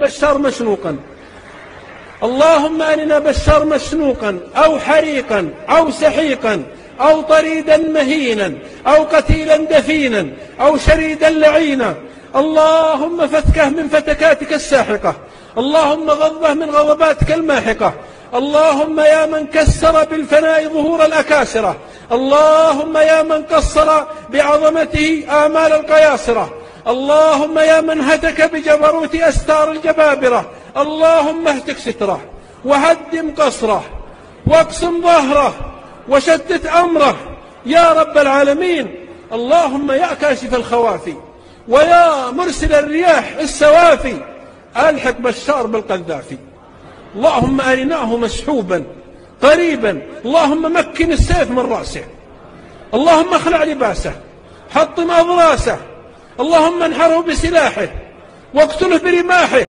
بشار مشنوقا، اللهم أرنا بشار مشنوقا أو حريقا أو سحيقا أو طريدا مهينا أو قتيلا دفينا أو شريدا لعينا، اللهم فتكه من فتكاتك الساحقة، اللهم غضه من غضباتك الماحقة، اللهم يا من كسر بالفناء ظهور الأكاسرة، اللهم يا من قصر بعظمته آمال القياصرة، اللهم يا من هتك بجبروت أستار الجبابرة، اللهم اهتك ستره وهدم قصره واقسم ظهره وشتت أمره يا رب العالمين. اللهم يا كاشف الخوافي ويا مرسل الرياح السوافي ألحق بشار بالقذافي، اللهم أرناه مسحوبا قريبا، اللهم مكن السيف من رأسه، اللهم اخلع لباسه، حطم أضراسه، اللهم انحره بسلاحه واقتله برماحه،